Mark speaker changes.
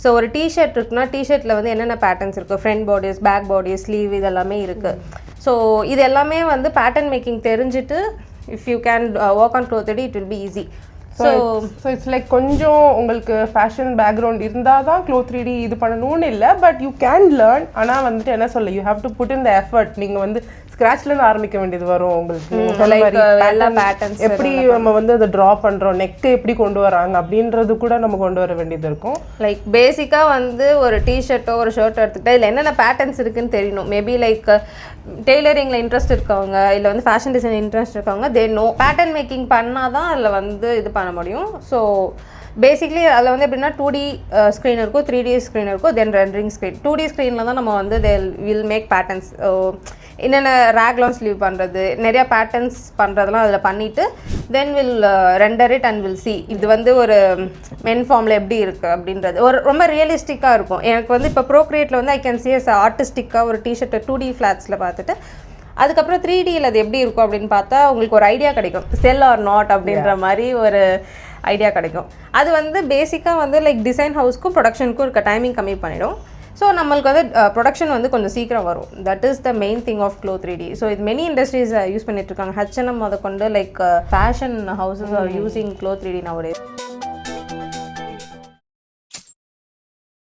Speaker 1: So ஒரு T shirt இருக்குன்னா டிஷர்ட்டில் வந்து என்னென்ன பேட்டர்ன்ஸ் இருக்குது, front bodice, back bodice, sleeve, இது எல்லாமே இருக்குது. ஸோ இது எல்லாமே வந்து பேட்டர்ன் மேக்கிங் தெரிஞ்சுட்டு if you can work on cloth it will be easy.
Speaker 2: So it's like கொஞ்சம் உங்களுக்கு ஃபேஷன் பேக்ரவுண்ட் இருந்தால் தான் க்ளோத் 3D இது பண்ணணும்னு இல்லை, பட் யூ கேன் லேர்ன். ஆனால் வந்துட்டு என்ன சொல்ல, you have to put in the effort. நீங்கள் வந்து ஸ்க்ராட்ச்லேருந்து ஆரம்பிக்க வேண்டியது வரும் உங்களுக்கு. எப்படி நம்ம வந்து அதை ட்ரா பண்ணுறோம், நெக்கு எப்படி கொண்டு வராங்க அப்படின்றது கூட நம்ம கொண்டு வர வேண்டியது இருக்கும்.
Speaker 1: லைக் பேசிக்காக வந்து ஒரு டிஷர்ட்டோ ஒரு ஷர்ட்டோ எடுத்துக்கிட்டா இதில் என்னென்ன பேட்டர்ன்ஸ் இருக்குன்னு தெரியணும். மேபி லைக் டெய்லரிங்கில் இன்ட்ரெஸ்ட் இருக்கவங்க, இல்லை வந்து ஃபேஷன் டிசைன் இன்ட்ரெஸ்ட் இருக்கவங்க, தே நோ பேட்டர்ன் மேக்கிங் பண்ணால் தான் அதில் வந்து இது பண்ண முடியும். ஸோ பேசிக்லி அதில் வந்து எப்படின்னா 2D ஸ்க்ரீன் இருக்கும், 3D ஸ்க்ரீன் இருக்கும், தென் ரெண்டரிங் ஸ்க்ரீன். 2D ஸ்க்ரீனில் தான் நம்ம வந்து தே வில் மேக் பேட்டர்ன்ஸ். என்னென்ன ரேக்லான் ஸ்லீவ் பண்ணுறது, நிறையா பேட்டர்ன்ஸ் பண்ணுறதெல்லாம் அதில் பண்ணிவிட்டு then will render it and will see இது வந்து ஒரு மென் ஃபார்மில் எப்படி இருக்குது அப்படின்றது ஒரு ரொம்ப ரியலிஸ்டிக்காக இருக்கும். எனக்கு வந்து இப்போ ப்ரோக்ரியேட்டில் வந்து ஐ கேன் சி எஸ் ஆர்டிஸ்டிக்காக ஒரு டிஷர்ட்டை 2D ஃப்ளாட்ஸில் பார்த்துட்டு அதுக்கப்புறம் 3Dயில் அது எப்படி இருக்கும் அப்படின்னு பார்த்தா உங்களுக்கு ஒரு ஐடியா கிடைக்கும், செல் ஆர் நாட் அப்படின்ற மாதிரி ஒரு ஐடியா கிடைக்கும். அது வந்து பேசிக்காக வந்து லைக் டிசைன் ஹவுஸ்க்கும் ப்ரொடக்ஷனுக்கும் இருக்க டைமிங் கம்மி பண்ணிடும். ஸோ நம்மளுக்கு வந்து ப்ரொடக்ஷன் வந்து கொஞ்சம் சீக்கிரம் வரும். That is the main thing of cloth 3D. So இது மெனி இண்டஸ்ட்ரீஸ் யூஸ் பண்ணிட்டு இருக்காங்க. H&M அதை கொண்டு like fashion houses are using cloth 3D nowadays.